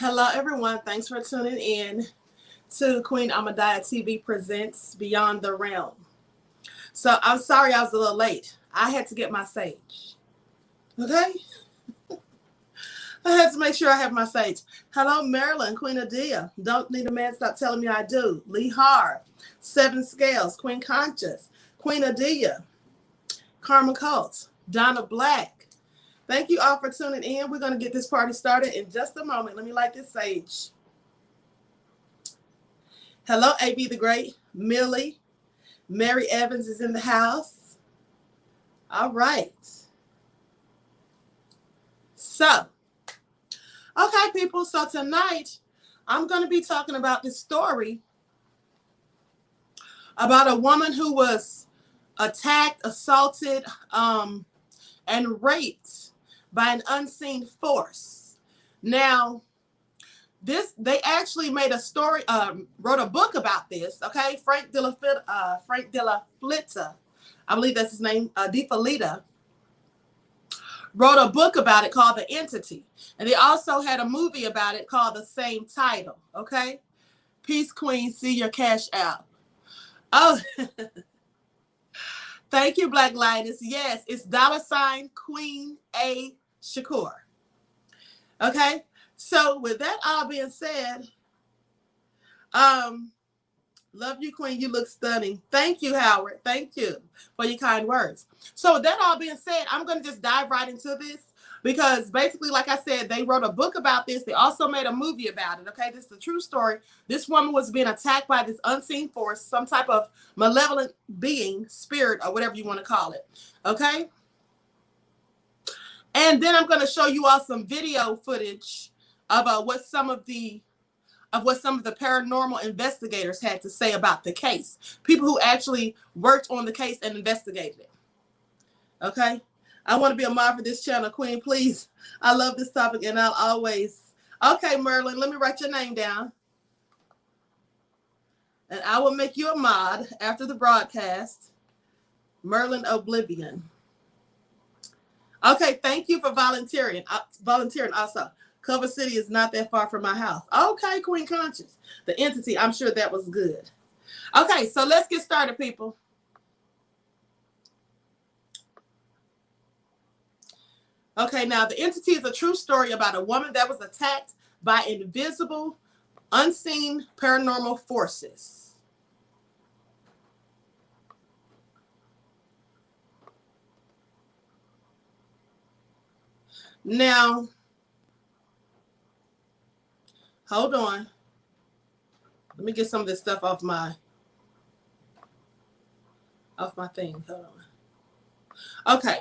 Hello, everyone. Thanks for tuning in to Queen Ahmadiyyah TV presents Beyond the Realm. So I'm sorry I was a little late. I had to get my sage. Okay? I had to make sure I have my sage. Hello, Marilyn, QueenAShakur. Don't need a man, stop telling me I do. Lee Harv, Seven Scales, Queen Conscious, QueenAShakur, Karma Cult, Donna Black. Thank you all for tuning in. We're going to get this party started in just a moment. Let me light this sage. Hello, A.B. the Great, Millie. Mary Evans is in the house. All right. So, okay, people. So tonight, I'm going to be talking about this story about a woman who was attacked, assaulted, and raped by an unseen force. Now, they actually made a story, wrote a book about this. Okay, Frank De Felitta, I believe that's his name, De Felitta, wrote a book about it called The Entity, and they also had a movie about it called the same title. Okay, Peace Queen, see your cash out. Oh, thank you, Black Linus. Yes, it's $QueenAShakur. Okay, so with that all being said, love you, Queen. You look stunning. Thank you, Howard. Thank you for your kind words. So with that all being said, I'm going to just dive right into this because basically, like I said, they wrote a book about this. They also made a movie about it. Okay, this is a true story. This woman was being attacked by this unseen force, some type of malevolent being, spirit, or whatever you want to call it. Okay. And then I'm going to show you all some video footage of what some of the paranormal investigators had to say about the case. People who actually worked on the case and investigated it. Okay? I want to be a mod for this channel, Queen, please. I love this topic and I'll always. Okay, Merlin, let me write your name down. And I will make you a mod after the broadcast. Merlin Oblivion. Okay, thank you for volunteering. Volunteering also. Culver City is not that far from my house. Okay, Queen Conscious. The Entity, I'm sure that was good. Okay, so let's get started, people. Okay, now The Entity is a true story about a woman that was attacked by invisible, unseen paranormal forces. Now, hold on. Let me get some of this stuff off my thing. Hold on. Okay.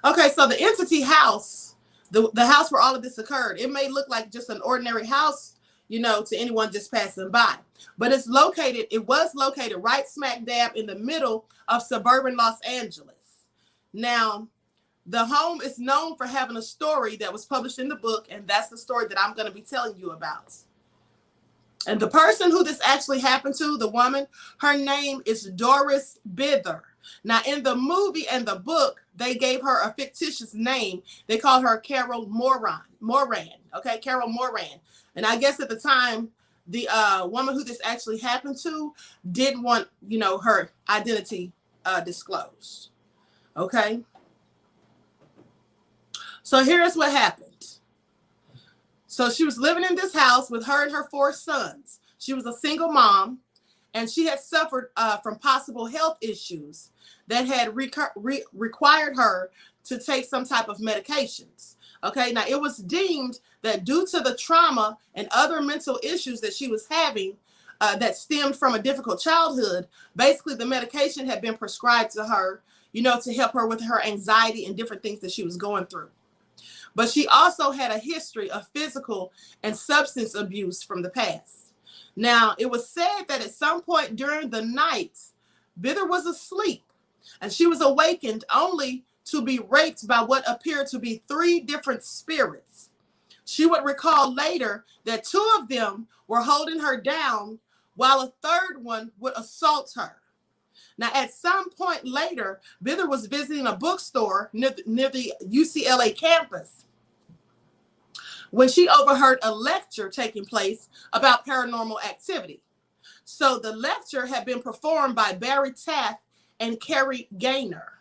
Okay, so the Entity house, the house where all of this occurred, it may look like just an ordinary house, you know, to anyone just passing by. But it was located right smack dab in the middle of suburban Los Angeles. Now, the home is known for having a story that was published in the book, and that's the story that I'm going to be telling you about. And the person who this actually happened to, the woman, her name is Doris Bither. Now, in the movie and the book, they gave her a fictitious name. They called her Carol Moran. Okay, Carol Moran. And I guess at the time, the woman who this actually happened to didn't want, you know, her identity disclosed. Okay. So here's what happened. So she was living in this house with her and her 4 sons. She was a single mom, and she had suffered from possible health issues that had required her to take some type of medications. Okay, now it was deemed that due to the trauma and other mental issues that she was having that stemmed from a difficult childhood, basically the medication had been prescribed to her, you know, to help her with her anxiety and different things that she was going through. But she also had a history of physical and substance abuse from the past. Now, it was said that at some point during the night, Bither was asleep, and she was awakened only to be raped by what appeared to be 3 different spirits. She would recall later that 2 of them were holding her down while a 3rd one would assault her. Now, at some point later, Bither was visiting a bookstore near the UCLA campus. when she overheard a lecture taking place about paranormal activity. So the lecture had been performed by Barry Taff and Carrie Gaynor.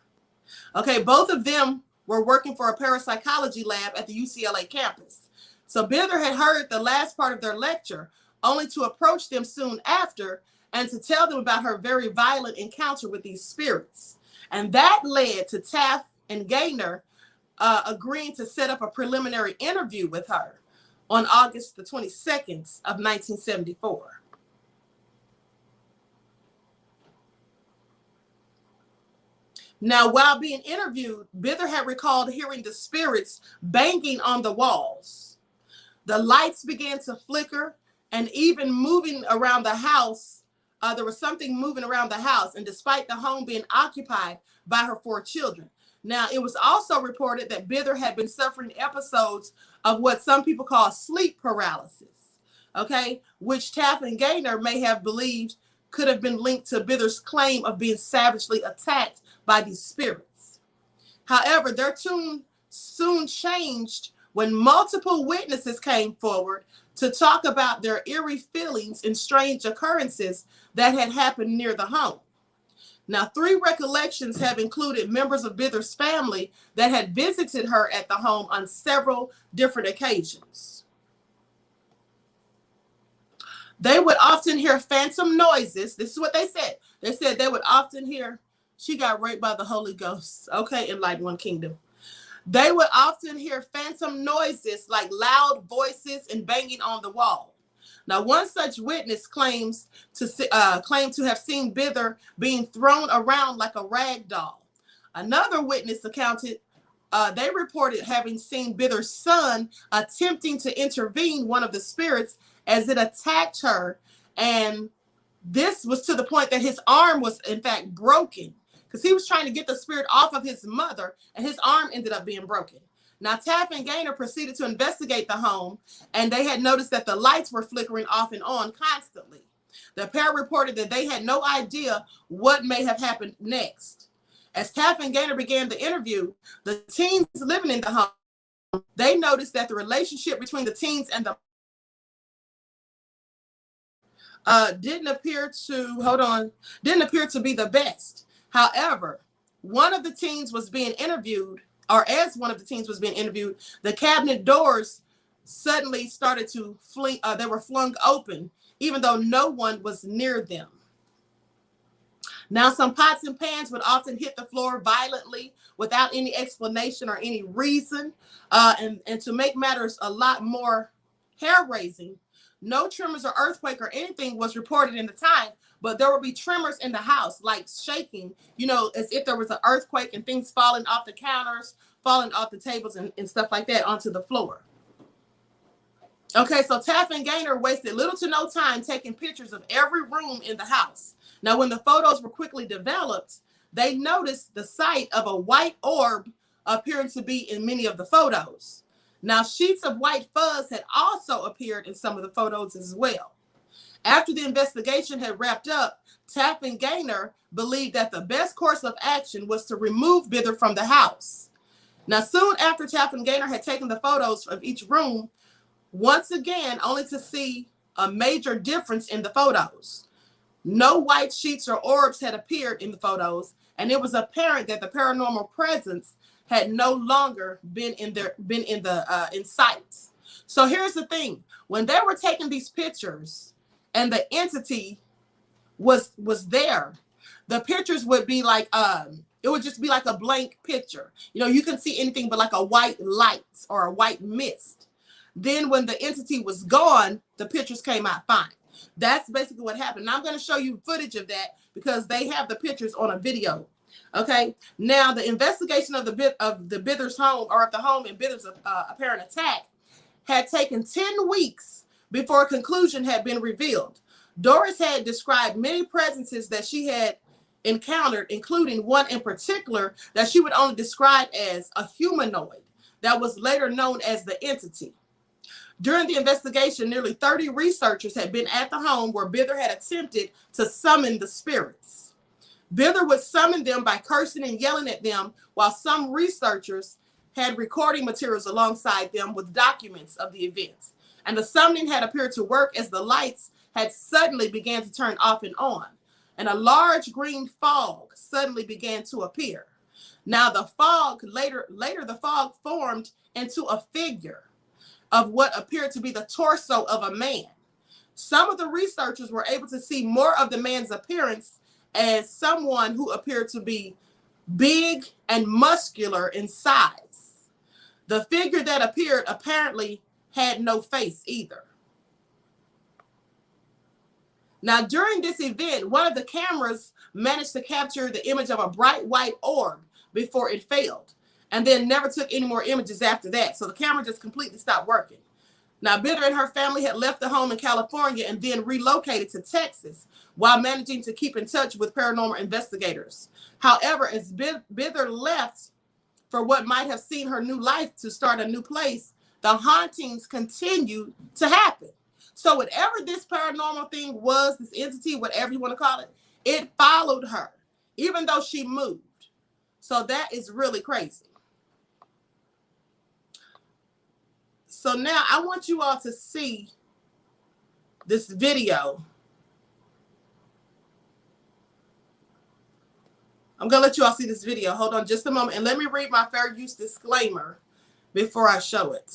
Okay, both of them were working for a parapsychology lab at the UCLA campus. So Bither had heard the last part of their lecture, only to approach them soon after and to tell them about her very violent encounter with these spirits. And that led to Taft and Gaynor agreeing to set up a preliminary interview with her on August the 22nd of 1974. Now, while being interviewed, Bither had recalled hearing the spirits banging on the walls. The lights began to flicker and even moving around the house. There was something moving around the house, and despite the home being occupied by her 4 children. Now, it was also reported that Bither had been suffering episodes of what some people call sleep paralysis, okay, which Taft and Gaynor may have believed could have been linked to Bither's claim of being savagely attacked by these spirits. However, their tune soon changed when multiple witnesses came forward to talk about their eerie feelings and strange occurrences that had happened near the home. Now, 3 recollections have included members of Bither's family that had visited her at the home on several different occasions. They would often hear phantom noises. This is what they said. They said they would often hear, she got raped by the Holy Ghost, okay, in Light One Kingdom. They would often hear phantom noises like loud voices and banging on the wall. Now, one such witness claimed to have seen Bither being thrown around like a rag doll. Another witness they reported having seen Bither's son attempting to intervene one of the spirits as it attacked her. And this was to the point that his arm was, in fact, broken because he was trying to get the spirit off of his mother, and his arm ended up being broken. Now, Taft and Gaynor proceeded to investigate the home, and they had noticed that the lights were flickering off and on constantly. The pair reported that they had no idea what may have happened next. As Taft and Gaynor began the interview, the teens living in the home, they noticed that the relationship between the teens and the didn't appear to be the best. However, one of the teens was being interviewed, or as one of the teens was being interviewed, the cabinet doors suddenly started to fling, they were flung open, even though no one was near them. Now, some pots and pans would often hit the floor violently without any explanation or any reason. And to make matters a lot more hair-raising, no tremors or earthquake or anything was reported in the time, but there would be tremors in the house, like shaking, you know, as if there was an earthquake and things falling off the counters, falling off the tables and stuff like that onto the floor. Okay, so Taft and Gaynor wasted little to no time taking pictures of every room in the house. Now, when the photos were quickly developed, they noticed the sight of a white orb appearing to be in many of the photos. Now, sheets of white fuzz had also appeared in some of the photos as well. After the investigation had wrapped up, Taft and Gaynor believed that the best course of action was to remove Bither from the house. Now, soon after Taft and Gaynor had taken the photos of each room, once again, only to see a major difference in the photos. No white sheets or orbs had appeared in the photos, and it was apparent that the paranormal presence had no longer been in sight. So here's the thing: when they were taking these pictures, and the entity was there, the pictures would be like it would just be like a blank picture. You know, you couldn't see anything but like a white light or a white mist. Then when the entity was gone, the pictures came out fine. That's basically what happened. Now I'm going to show you footage of that because they have the pictures on a video. Okay. Now the investigation of the Bither's home, or of the home in Bither's apparent attack, had taken 10 weeks before a conclusion had been revealed. Doris had described many presences that she had encountered, including one in particular that she would only describe as a humanoid that was later known as the entity. During the investigation, nearly 30 researchers had been at the home where Bither had attempted to summon the spirits. Bither would summon them by cursing and yelling at them, while some researchers had recording materials alongside them with documents of the events. And the summoning had appeared to work as the lights had suddenly began to turn off and on. And a large green fog suddenly began to appear. Now the fog, later the fog formed into a figure of what appeared to be the torso of a man. Some of the researchers were able to see more of the man's appearance as someone who appeared to be big and muscular in size. The figure that appeared apparently had no face either. Now, during this event, one of the cameras managed to capture the image of a bright white orb before it failed, and then never took any more images after that. So the camera just completely stopped working. Now, Bither and her family had left the home in California and then relocated to Texas while managing to keep in touch with paranormal investigators. However, as Bither left for what might have seen her new life to start a new place, the hauntings continued to happen. So whatever this paranormal thing was, this entity, whatever you want to call it, it followed her, even though she moved. So that is really crazy. So now I want you all to see this video. I'm going to let you all see this video. Hold on just a moment. And let me read my fair use disclaimer before I show it.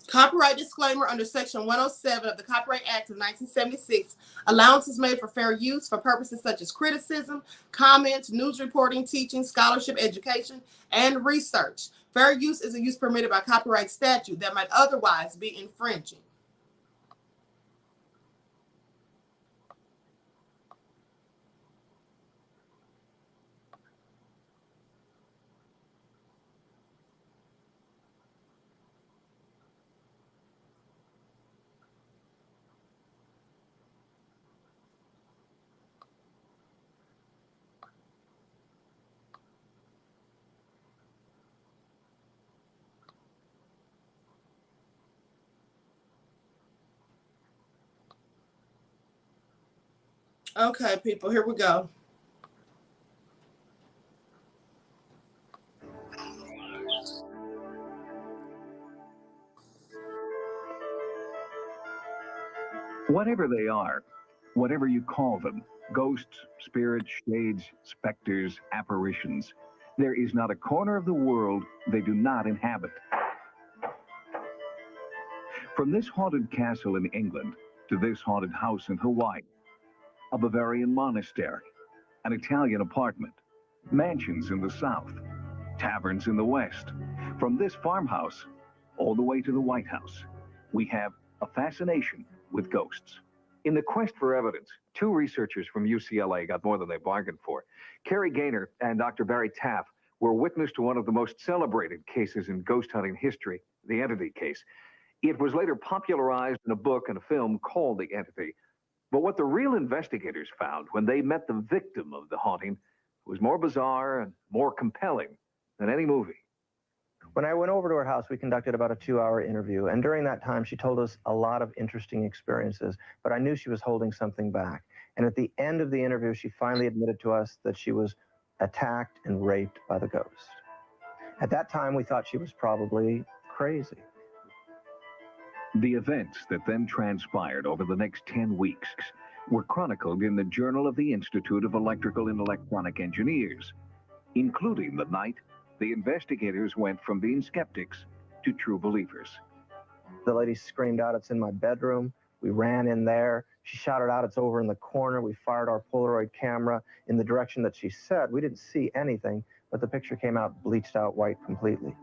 Copyright disclaimer under Section 107 of the Copyright Act of 1976. Allowance is made for fair use for purposes such as criticism, comments, news reporting, teaching, scholarship, education, and research. Fair use is a use permitted by copyright statute that might otherwise be infringing. Okay, people, here we go. Whatever they are, whatever you call them, ghosts, spirits, shades, specters, apparitions, there is not a corner of the world they do not inhabit. From this haunted castle in England to this haunted house in Hawaii, a Bavarian monastery, an Italian apartment, mansions in the south, taverns in the west, from this farmhouse all the way to the White House, we have a fascination with ghosts. In the quest for evidence, two researchers from UCLA got more than they bargained for. Carrie Gaynor and Dr. Barry Taff were witness to one of the most celebrated cases in ghost hunting history, the Entity case. It was later popularized in a book and a film called The Entity. But what the real investigators found when they met the victim of the haunting was more bizarre and more compelling than any movie. When I went over to her house, we conducted about a 2-hour interview. And during that time, she told us a lot of interesting experiences, but I knew she was holding something back. And at the end of the interview, she finally admitted to us that she was attacked and raped by the ghost. At that time, we thought she was probably crazy. The events that then transpired over the next 10 weeks were chronicled in the Journal of the Institute of Electrical and Electronic Engineers, including the night the investigators went from being skeptics to true believers. The lady screamed out, "It's in my bedroom." We ran in there. She shouted out, "It's over in the corner." We fired our Polaroid camera in the direction that she said. We didn't see anything, but the picture came out bleached out white completely.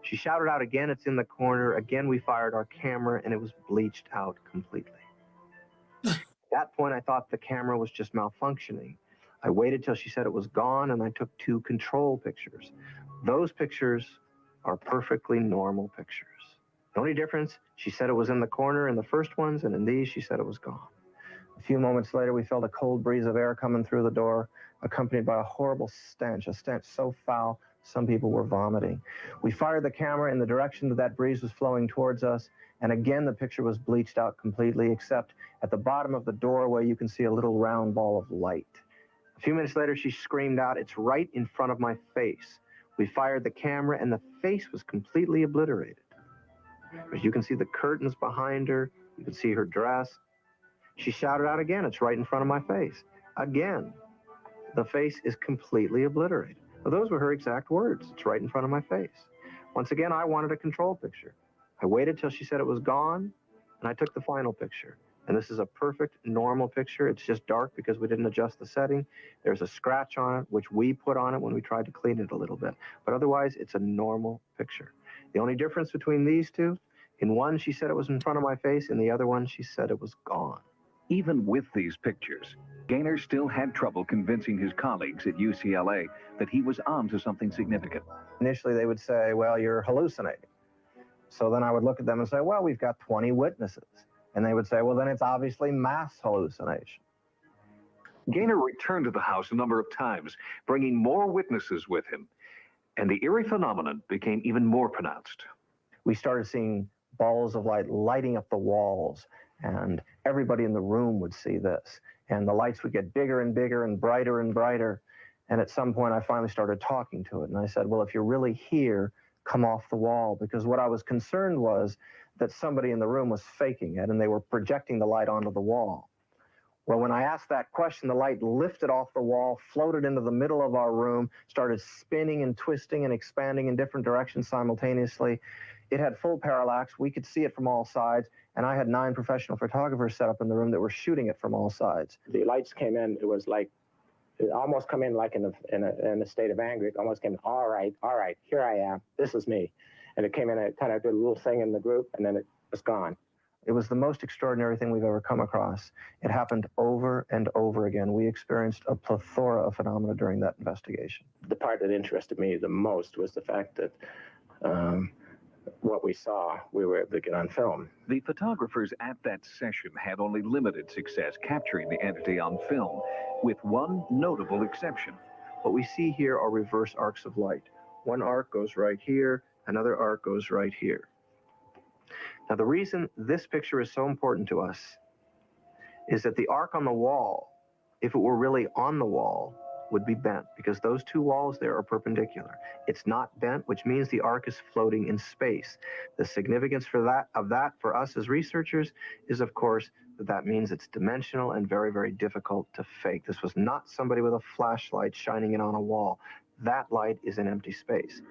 She shouted out again, "It's in the corner." Again, we fired our camera, and it was bleached out completely. At that point, I thought the camera was just malfunctioning. I waited till she said it was gone, and I took 2 control pictures. Those pictures are perfectly normal pictures. The only difference, she said it was in the corner in the first ones, and in these, she said it was gone. A few moments later, we felt a cold breeze of air coming through the door, accompanied by a horrible stench, a stench so foul some people were vomiting. We fired the camera in the direction that breeze was flowing towards us, and again the picture was bleached out completely, except at the bottom of the doorway you can see a little round ball of light. A few minutes later, she screamed out, "It's right in front of my face." We fired the camera, and the face was completely obliterated. As you can see the curtains behind her, you can see her dress. She shouted out again, "It's right in front of my face." Again, the face is completely obliterated. Well, those were her exact words. "It's right in front of my face." Once again, I wanted a control picture. I waited till she said it was gone, and I took the final picture. And this is a perfect, normal picture. It's just dark because we didn't adjust the setting. There's a scratch on it, which we put on it when we tried to clean it a little bit. But otherwise, it's a normal picture. The only difference between these two, in one, she said it was in front of my face. In the other one, she said it was gone. Even with these pictures, Gaynor still had trouble convincing his colleagues at UCLA that he was on to something significant. Initially, they would say, "Well, you're hallucinating." So then I would look at them and say, "Well, we've got 20 witnesses." And they would say, "Well, then it's obviously mass hallucination." Gaynor returned to the house a number of times, bringing more witnesses with him, and the eerie phenomenon became even more pronounced. We started seeing balls of light lighting up the walls, and everybody in the room would see this. And the lights would get bigger and bigger and brighter and brighter. And at some point, I finally started talking to it. And I said, "Well, if you're really here, come off the wall," because what I was concerned was that somebody in the room was faking it and they were projecting the light onto the wall. Well, when I asked that question, the light lifted off the wall, floated into the middle of our room, started spinning and twisting and expanding in different directions simultaneously. It had full parallax. We could see it from all sides, and I had 9 professional photographers set up in the room that were shooting it from all sides. The lights came in, it was like, it almost come in like in a state of anger. It almost came in, all right, here I am, this is me. And it came in, it kind of did a little thing in the group, and then it was gone. It was the most extraordinary thing we've ever come across. It happened over and over again. We experienced a plethora of phenomena during that investigation. The part that interested me the most was the fact that what we saw, we were able to get on film. The photographers at that session had only limited success capturing the entity on film, with one notable exception. What we see here are reverse arcs of light. One arc goes right here, another arc goes right here. Now, the reason this picture is so important to us is that the arc on the wall, if it were really on the wall, would be bent, because those 2 walls there are perpendicular. It's not bent, which means the arc is floating in space. The significance for that for us as researchers is, of course, that means it's dimensional and very, very difficult to fake. This was not somebody with a flashlight shining it on a wall. That light is in empty space.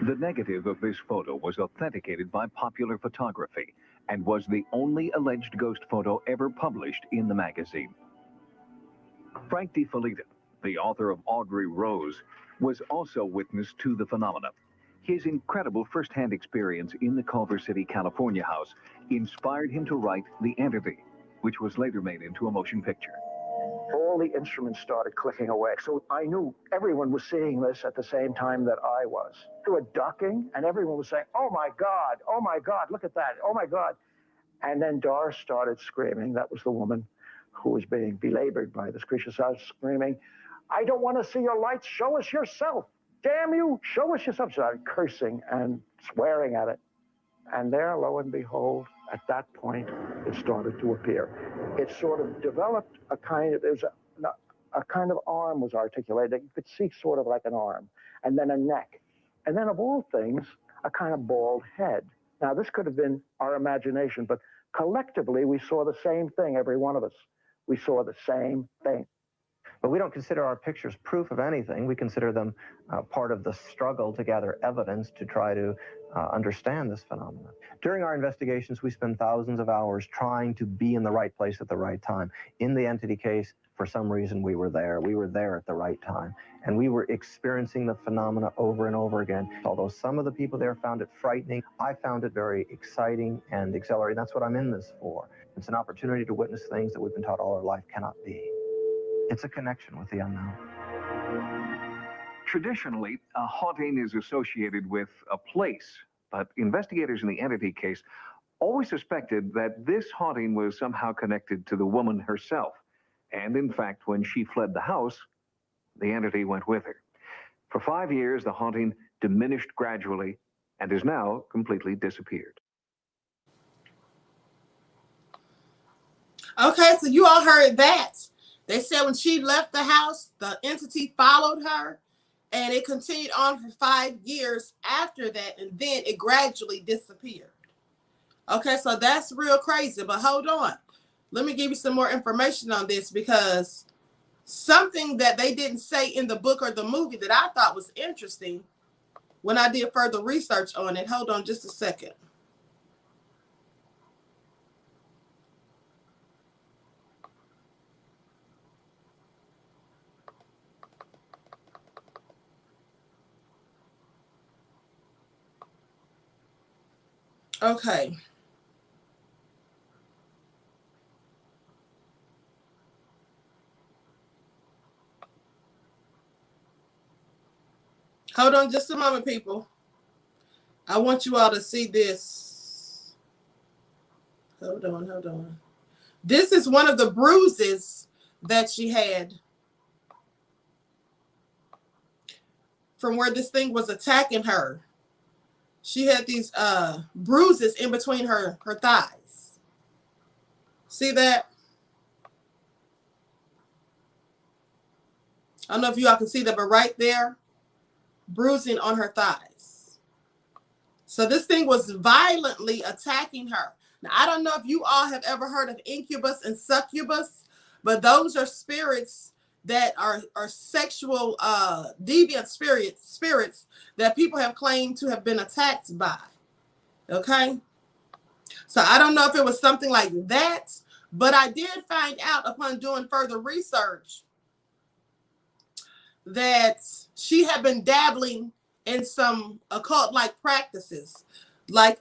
The negative of this photo was authenticated by Popular Photography and was the only alleged ghost photo ever published in the magazine. Frank De Felitta, the author of Audrey Rose, was also witness to the phenomenon. His incredible first-hand experience in the Culver City, California house inspired him to write The Entity, which was later made into a motion picture. All the instruments started clicking away. So I knew everyone was seeing this at the same time that I was. They were ducking, and everyone was saying, oh my God, look at that, oh my God. And then Doris started screaming. That was the woman who was being belabored by this creature. So I was screaming, I don't want to see your lights, show us yourself. Damn you, show us yourself. She started cursing and swearing at it. And there, lo and behold, at that point, it started to appear. It sort of developed a kind of, a kind of arm was articulated. You could see sort of like an arm, and then a neck. And then of all things, a kind of bald head. Now, this could have been our imagination, but collectively, we saw the same thing, every one of us. We saw the same thing. But we don't consider our pictures proof of anything. We consider them part of the struggle to gather evidence to try to understand this phenomenon. During our investigations, we spend thousands of hours trying to be in the right place at the right time. In the entity case, for some reason, we were there. We were there at the right time. And we were experiencing the phenomena over and over again. Although some of the people there found it frightening, I found it very exciting and exhilarating. That's what I'm in this for. It's an opportunity to witness things that we've been taught all our life cannot be. It's a connection with the unknown. Traditionally, a haunting is associated with a place, but investigators in the entity case always suspected that this haunting was somehow connected to the woman herself. And in fact, when she fled the house, the entity went with her. For 5 years, the haunting diminished gradually and has now completely disappeared. Okay, so you all heard that. They said when she left the house, the entity followed her, and it continued on for 5 years after that, and then it gradually disappeared. Okay, so that's real crazy, but hold on. Let me give you some more information on this, because something that they didn't say in the book or the movie that I thought was interesting when I did further research on it. Hold on just a second. Okay. Hold on just a moment, people. I want you all to see this. Hold on. This is one of the bruises that she had from where this thing was attacking her. She had these bruises in between her thighs. See that? I don't know if you all can see that, but right there, bruising on her thighs. So this thing was violently attacking her. Now, I don't know if you all have ever heard of incubus and succubus, but those are spirits that are sexual deviant spirits that people have claimed to have been attacked by. Okay? So I don't know if it was something like that, but I did find out upon doing further research that she had been dabbling in some occult-like practices, like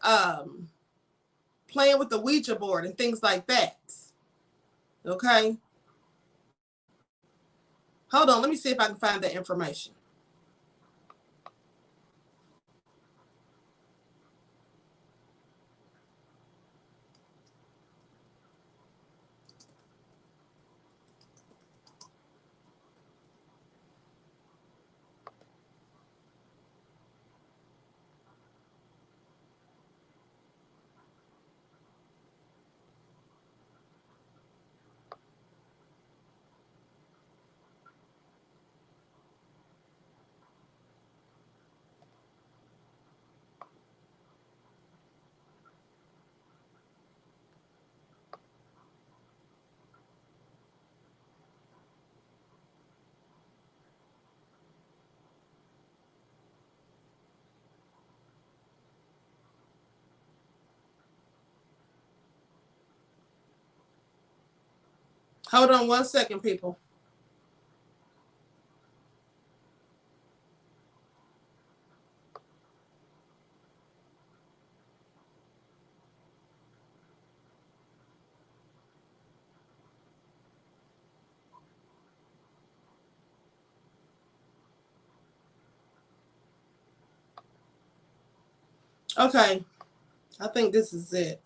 playing with the Ouija board and things like that. Okay? Hold on, let me see if I can find that information. Hold on one second, people. Okay, I think this is it.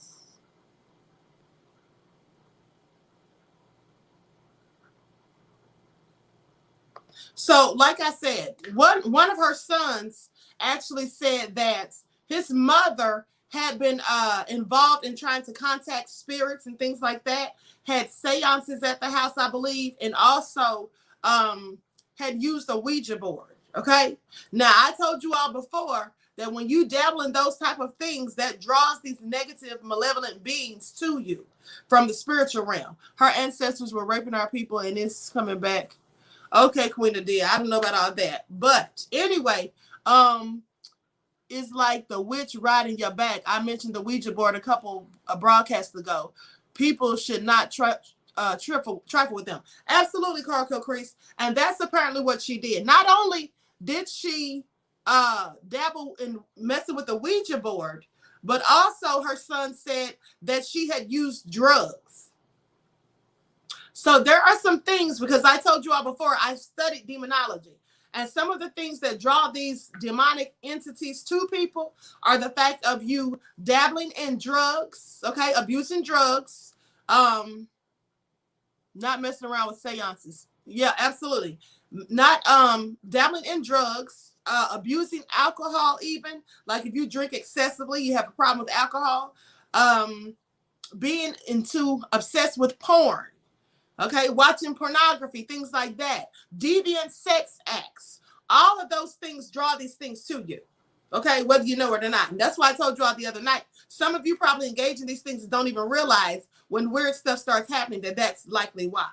So, like I said, one of her sons actually said that his mother had been involved in trying to contact spirits and things like that, had seances at the house, I believe, and also had used a Ouija board. Okay. Now, I told you all before that when you dabble in those type of things, that draws these negative, malevolent beings to you from the spiritual realm. Her ancestors were raping our people, and it's coming back. Okay, Queen Ahmadiyyah, I don't know about all that. But anyway, it's like the witch riding your back. I mentioned the Ouija board a couple broadcasts ago. People should not trifle with them. Absolutely, Carl Kilcrease. And that's apparently what she did. Not only did she dabble in messing with the Ouija board, but also her son said that she had used drugs. So there are some things, because I told you all before, I studied demonology. And some of the things that draw these demonic entities to people are the fact of you dabbling in drugs, okay, abusing drugs, not messing around with seances. Yeah, absolutely. Not dabbling in drugs, abusing alcohol even. Like if you drink excessively, you have a problem with alcohol. Being obsessed with porn. Okay, watching pornography, things like that. Deviant sex acts. All of those things draw these things to you. Okay, whether you know it or not. And that's why I told you all the other night. Some of you probably engage in these things and don't even realize when weird stuff starts happening that that's likely why.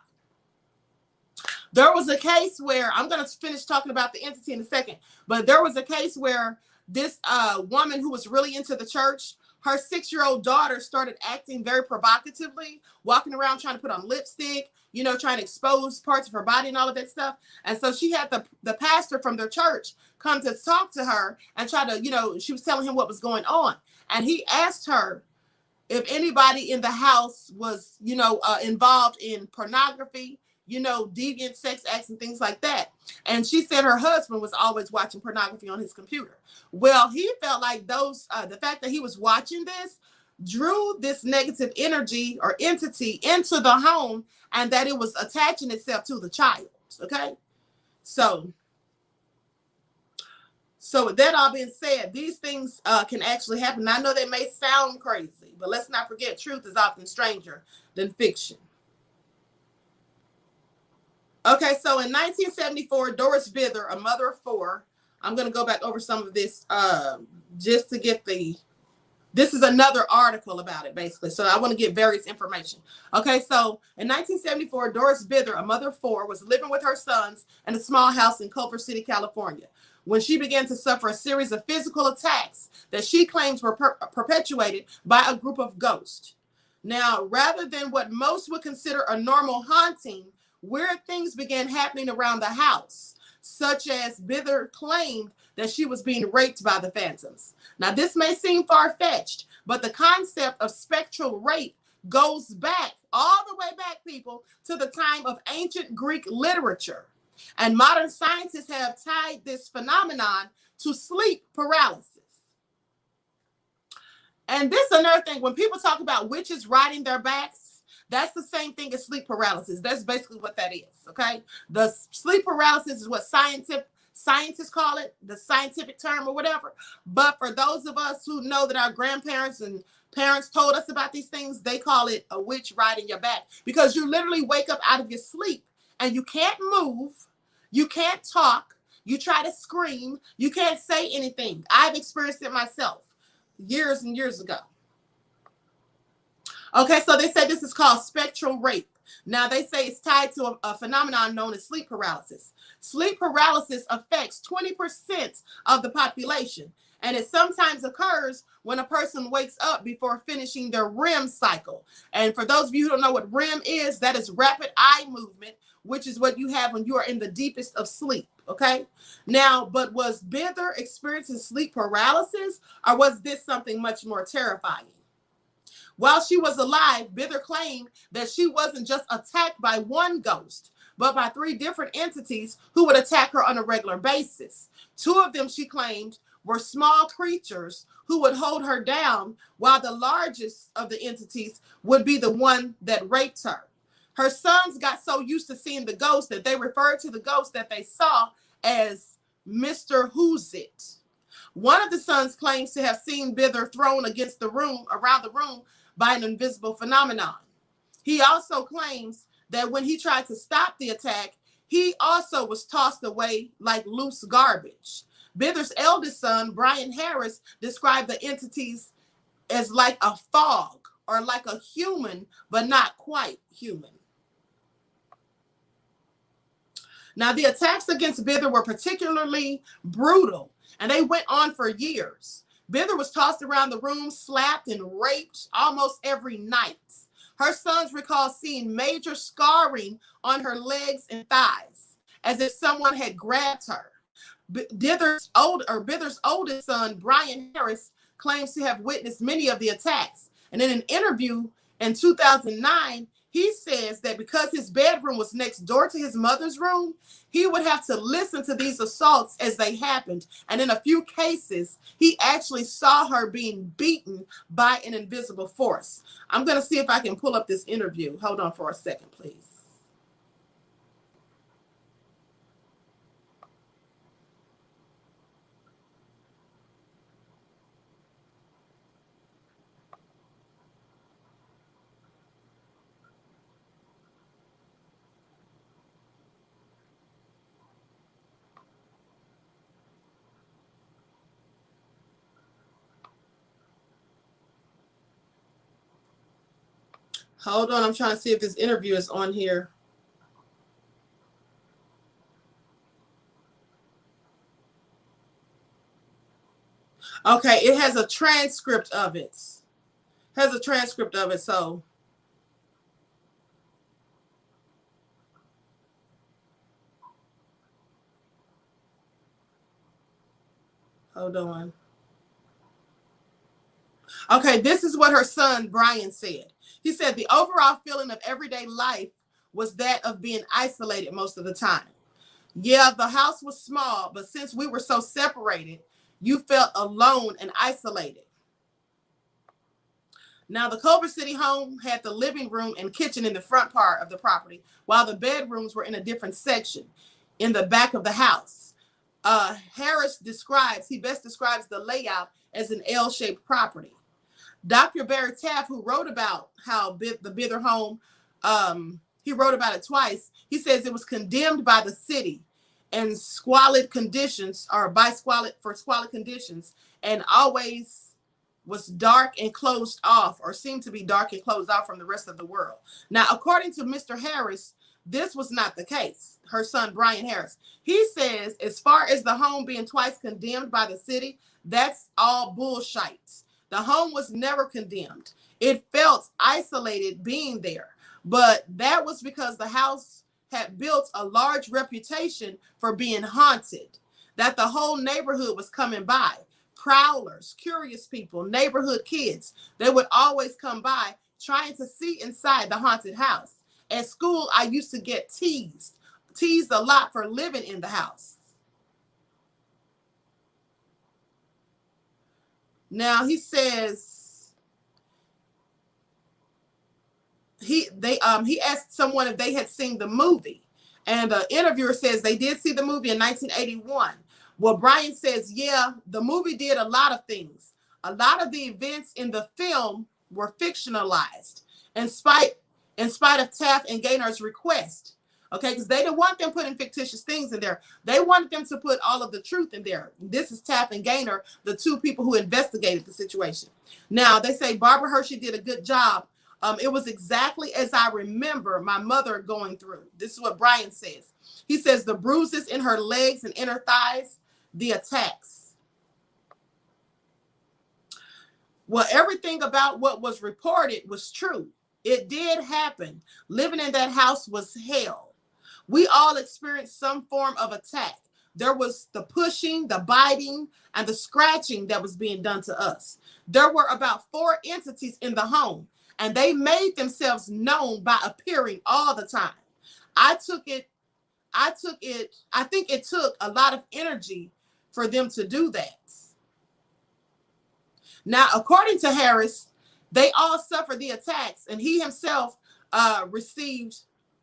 There was a case where, I'm going to finish talking about the entity in a second, but there was a case where this woman who was really into the church, her 6-year-old daughter started acting very provocatively, walking around trying to put on lipstick, you know, trying to expose parts of her body and all of that stuff. And so she had the pastor from their church come to talk to her and try to, you know, she was telling him what was going on. And he asked her if anybody in the house was, you know, involved in pornography, you know, deviant sex acts and things like that. And she said her husband was always watching pornography on his computer. Well, he felt like the fact that he was watching this drew this negative energy or entity into the home, and that it was attaching itself to the child. Okay. So with that all being said, these things can actually happen. I know they may sound crazy, but let's not forget truth is often stranger than fiction. Okay, so in 1974, Doris Bither, a mother of 4, I'm going to go back over some of this just to get this is another article about it, basically. So I want to get various information. Okay, so in 1974, Doris Bither, a mother of 4, was living with her sons in a small house in Culver City, California, when she began to suffer a series of physical attacks that she claims were perpetuated by a group of ghosts. Now, rather than what most would consider a normal haunting, weird things began happening around the house, such as Bither claimed that she was being raped by the phantoms. Now, this may seem far-fetched, but the concept of spectral rape goes back, all the way back, people, to the time of ancient Greek literature. And modern scientists have tied this phenomenon to sleep paralysis. And this is another thing, when people talk about witches riding their backs, that's the same thing as sleep paralysis. That's basically what that is, okay? The sleep paralysis is what scientists call it, the scientific term or whatever. But for those of us who know that our grandparents and parents told us about these things, they call it a witch riding your back, because you literally wake up out of your sleep and you can't move, you can't talk, you try to scream, you can't say anything. I've experienced it myself years and years ago. Okay, so they say this is called spectral rape. Now, they say it's tied to a phenomenon known as sleep paralysis. Sleep paralysis affects 20% of the population, and it sometimes occurs when a person wakes up before finishing their REM cycle. And for those of you who don't know what REM is, that is rapid eye movement, which is what you have when you are in the deepest of sleep, okay? Now, but was Bither experiencing sleep paralysis, or was this something much more terrifying? While she was alive, Bither claimed that she wasn't just attacked by one ghost, but by 3 different entities who would attack her on a regular basis. 2 of them, she claimed, were small creatures who would hold her down, while the largest of the entities would be the one that raped her. Her sons got so used to seeing the ghost that they referred to the ghost that they saw as Mr. Who's It. One of the sons claims to have seen Bither thrown around the room by an invisible phenomenon. He also claims that when he tried to stop the attack, he also was tossed away like loose garbage. Bither's eldest son, Brian Harris, described the entities as like a fog, or like a human, but not quite human. Now, the attacks against Bither were particularly brutal, and they went on for years. Bither was tossed around the room, slapped and raped almost every night. Her sons recall seeing major scarring on her legs and thighs, as if someone had grabbed her. Bither's oldest son, Brian Harris, claims to have witnessed many of the attacks. And in an interview in 2009, he says that because his bedroom was next door to his mother's room, he would have to listen to these assaults as they happened. And in a few cases, he actually saw her being beaten by an invisible force. I'm going to see if I can pull up this interview. Hold on for a second, please. Hold on, I'm trying to see if this interview is on here. Okay, it has a transcript of it. So hold on. Okay, this is what her son, Brian, said. He said the overall feeling of everyday life was that of being isolated most of the time. Yeah, the house was small, but since we were so separated, you felt alone and isolated. Now, the Culver City home had the living room and kitchen in the front part of the property, while the bedrooms were in a different section in the back of the house. Harris best describes the layout as an L-shaped property. Dr. Barry Taft, who wrote about how the Bither home, he wrote about it twice. He says it was condemned by the city and squalid conditions, or squalid conditions, and always was dark and closed off, or seemed to be dark and closed off from the rest of the world. Now, according to Mr. Harris, this was not the case. Her son, Brian Harris, he says, as far as the home being twice condemned by the city, that's all bullshit. The home was never condemned. It felt isolated being there, but that was because the house had built a large reputation for being haunted, that the whole neighborhood was coming by. Prowlers, curious people, neighborhood kids, they would always come by trying to see inside the haunted house. At school, I used to get teased a lot for living in the house. Now he says he asked someone if they had seen the movie, and the interviewer says they did see the movie in 1981. Well, Brian says, yeah, the movie did a lot of things. A lot of the events in the film were fictionalized, in spite of Taft and Gaynor's request. Okay, because they didn't want them putting fictitious things in there. They wanted them to put all of the truth in there. This is Taft and Gaynor, the two people who investigated the situation. Now, they say Barbara Hershey did a good job. It was exactly as I remember my mother going through. This is what Brian says. He says the bruises in her legs and inner thighs, the attacks. Well, everything about what was reported was true. It did happen. Living in that house was hell. We all experienced some form of attack. There was the pushing, the biting, and the scratching that was being done to us. There were about 4 entities in the home, and they made themselves known by appearing all the time. I think it took a lot of energy for them to do that. Now, according to Harris, they all suffered the attacks, and he himself received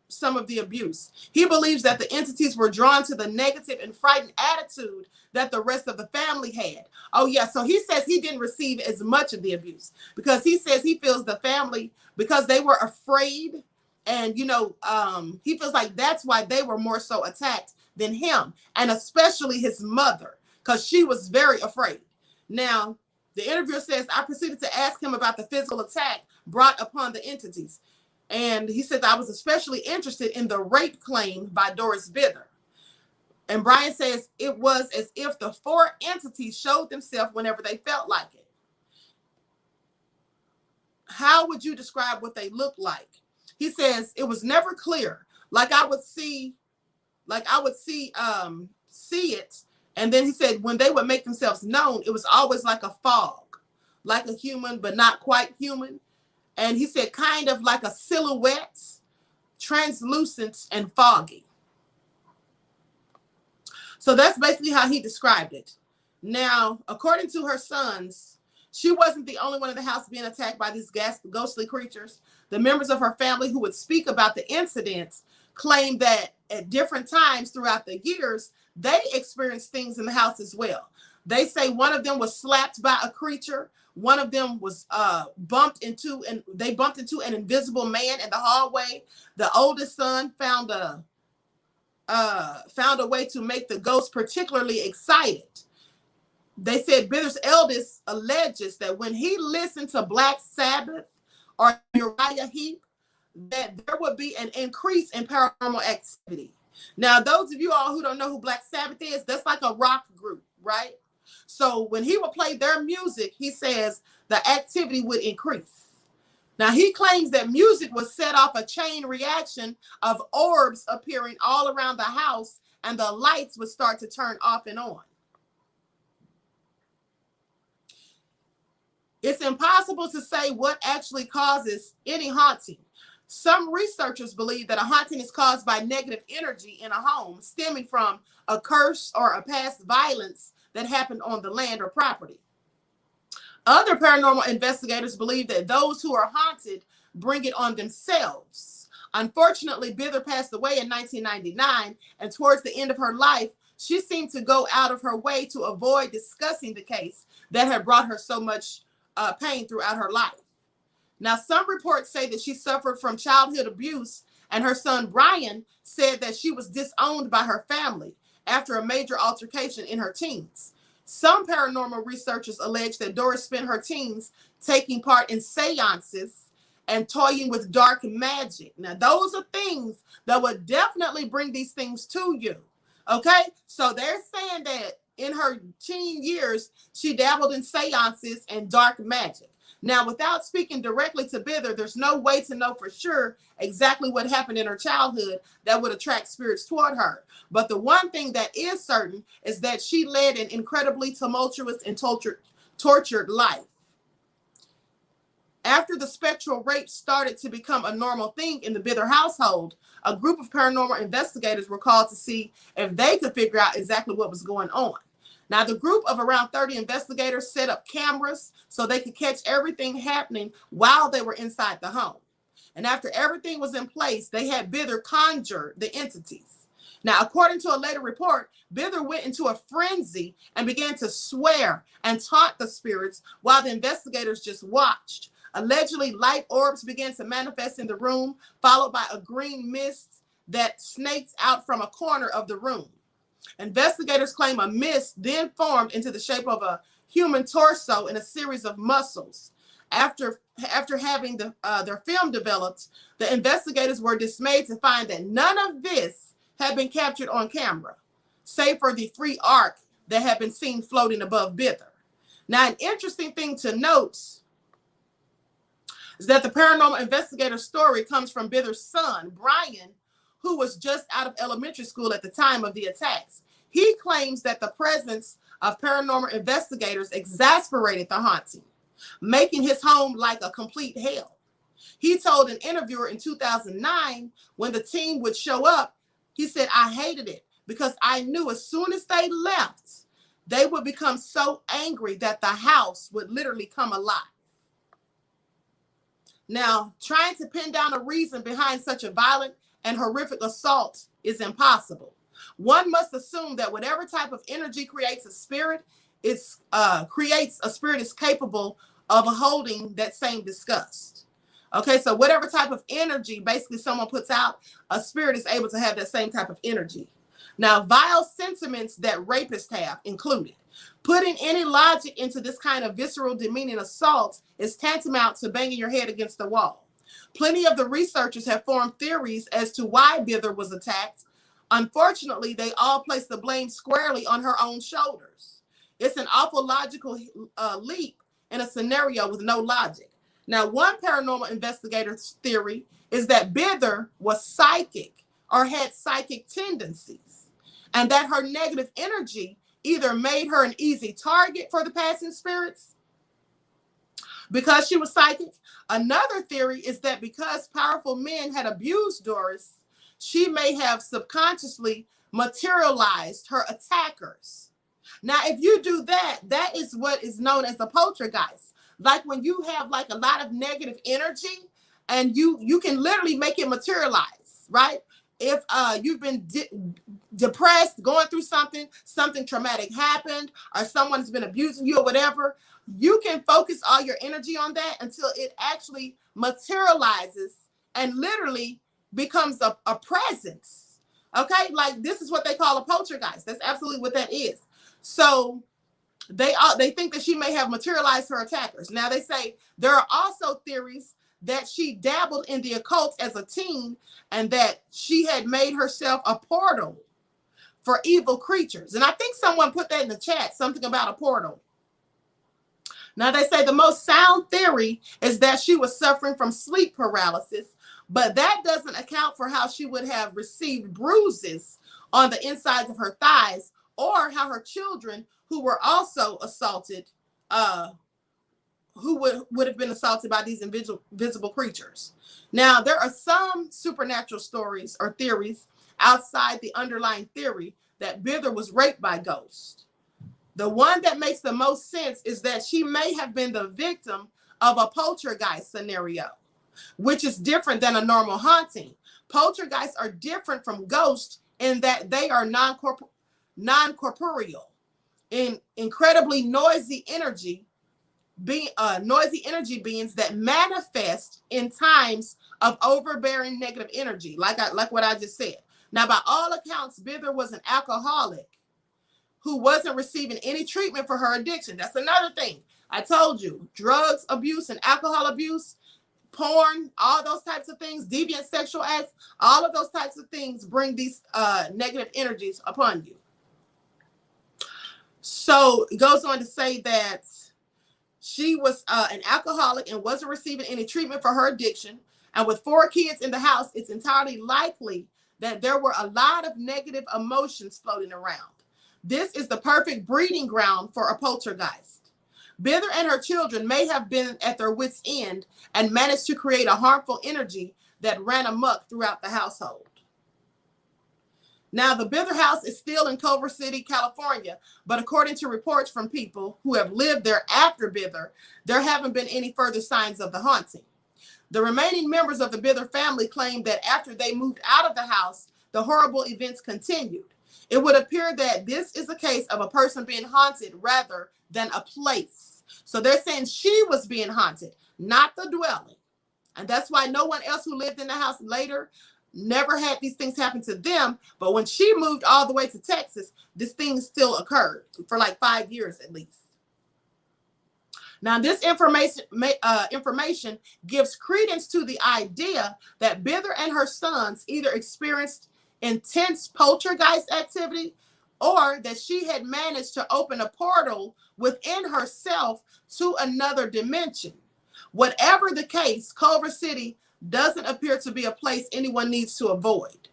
some of the abuse. He believes that the entities were drawn to the negative and frightened attitude that the rest of the family had. Oh, yeah. So he says he didn't receive as much of the abuse because he says he feels the family, because they were afraid. And, he feels like that's why they were more so attacked than him, and especially his mother, because she was very afraid. Now, the interviewer says, I proceeded to ask him about the physical attack brought upon the entities. And he said, I was especially interested in the rape claim by Doris Bither. And Brian says it was as if the 4 entities showed themselves whenever they felt like it. How would you describe what they looked like? He says it was never clear. I would see it. And then he said when they would make themselves known, it was always like a fog, like a human, but not quite human. And he said kind of like a silhouette, translucent and foggy. So that's basically how he described it. Now, according to her sons, she wasn't the only one in the house being attacked by these ghostly creatures. The members of her family who would speak about the incidents claimed that at different times throughout the years, they experienced things in the house as well. They say one of them was slapped by a creature. One of them was bumped into an invisible man in the hallway. The oldest son found a way to make the ghost particularly excited. They said Bither's eldest alleges that when he listened to Black Sabbath or Uriah Heep, that there would be an increase in paranormal activity. Now, those of you all who don't know who Black Sabbath is, that's like a rock group, right? So when he would play their music, he says the activity would increase. Now, he claims that music would set off a chain reaction of orbs appearing all around the house, and the lights would start to turn off and on. It's impossible to say what actually causes any haunting. Some researchers believe that a haunting is caused by negative energy in a home stemming from a curse or a past violence that happened on the land or property. Other paranormal investigators believe that those who are haunted bring it on themselves. Unfortunately, Bither passed away in 1999, and towards the end of her life, she seemed to go out of her way to avoid discussing the case that had brought her so much pain throughout her life. Now, some reports say that she suffered from childhood abuse, and her son Brian said that she was disowned by her family after a major altercation in her teens. Some paranormal researchers allege that Doris spent her teens taking part in seances and toying with dark magic. Now, those are things that would definitely bring these things to you. Okay? So they're saying that in her teen years, she dabbled in seances and dark magic. Now, without speaking directly to Bither, there's no way to know for sure exactly what happened in her childhood that would attract spirits toward her. But the one thing that is certain is that she led an incredibly tumultuous and tortured life. After the spectral rape started to become a normal thing in the Bither household, a group of paranormal investigators were called to see if they could figure out exactly what was going on. Now, the group of around 30 investigators set up cameras so they could catch everything happening while they were inside the home. And after everything was in place, they had Bither conjure the entities. Now, according to a later report, Bither went into a frenzy and began to swear and taunt the spirits while the investigators just watched. Allegedly, light orbs began to manifest in the room, followed by a green mist that snaked out from a corner of the room. Investigators claim a mist then formed into the shape of a human torso and a series of muscles. After having their film developed, the investigators were dismayed to find that none of this had been captured on camera, save for the free arc that had been seen floating above Bither. Now, an interesting thing to note is that the paranormal investigator's story comes from Bither's son, Brian, who was just out of elementary school at the time of the attacks. He claims that the presence of paranormal investigators exasperated the haunting, making his home like a complete hell. He told an interviewer in 2009, when the team would show up, he said, "I hated it because I knew as soon as they left, they would become so angry that the house would literally come alive." Now, trying to pin down a reason behind such a violent and horrific assault is impossible. One must assume that whatever type of energy creates a spirit is capable of holding that same disgust. Okay, so whatever type of energy basically someone puts out, a spirit is able to have that same type of energy. Now, vile sentiments that rapists have included. Putting any logic into this kind of visceral, demeaning assault is tantamount to banging your head against the wall. Plenty of the researchers have formed theories as to why Bither was attacked. Unfortunately, they all place the blame squarely on her own shoulders. It's an awful logical leap in a scenario with no logic. Now, one paranormal investigator's theory is that Bither was psychic or had psychic tendencies, and that her negative energy either made her an easy target for the passing spirits, because she was psychic. Another theory is that because powerful men had abused Doris, she may have subconsciously materialized her attackers. Now, if you do that, that is what is known as a poltergeist. Like when you have like a lot of negative energy and you can literally make it materialize, right? If you've been depressed, going through something traumatic happened, or someone's been abusing you or whatever, you can focus all your energy on that until it actually materializes and literally becomes a presence. Okay, like this is what they call a poltergeist. That's absolutely what that is. So they think that she may have materialized her attackers. Now they say there are also theories that she dabbled in the occult as a teen and that she had made herself a portal for evil creatures. And I think someone put that in the chat, something about a portal. Now they say the most sound theory is that she was suffering from sleep paralysis, but that doesn't account for how she would have received bruises on the insides of her thighs, or how her children, who were also assaulted, who would have been assaulted by these invisible creatures. Now, there are some supernatural stories or theories outside the underlying theory that Bither was raped by ghosts. The one that makes the most sense is that she may have been the victim of a poltergeist scenario, which is different than a normal haunting. Poltergeists are different from ghosts in that they are non-corporeal, incredibly noisy energy beings that manifest in times of overbearing negative energy, like what I just said. Now, by all accounts, Bither was an alcoholic who wasn't receiving any treatment for her addiction. That's another thing. I told you, drugs abuse and alcohol abuse, porn, all those types of things, deviant sexual acts, all of those types of things bring these negative energies upon you. So it goes on to say that she was an alcoholic and wasn't receiving any treatment for her addiction. And with 4 kids in the house, it's entirely likely that there were a lot of negative emotions floating around. This is the perfect breeding ground for a poltergeist. Bither and her children may have been at their wits' end and managed to create a harmful energy that ran amok throughout the household. Now, the Bither house is still in Culver City, California, but according to reports from people who have lived there after Bither, there haven't been any further signs of the haunting. The remaining members of the Bither family claim that after they moved out of the house, the horrible events continued. It would appear that this is a case of a person being haunted rather than a place. So they're saying she was being haunted, not the dwelling. And that's why no one else who lived in the house later never had these things happen to them. But when she moved all the way to Texas, this thing still occurred for like 5 years at least. Now, this information gives credence to the idea that Bither and her sons either experienced intense poltergeist activity or that she had managed to open a portal within herself to another dimension. Whatever the case, Culver City doesn't appear to be a place anyone needs to avoid.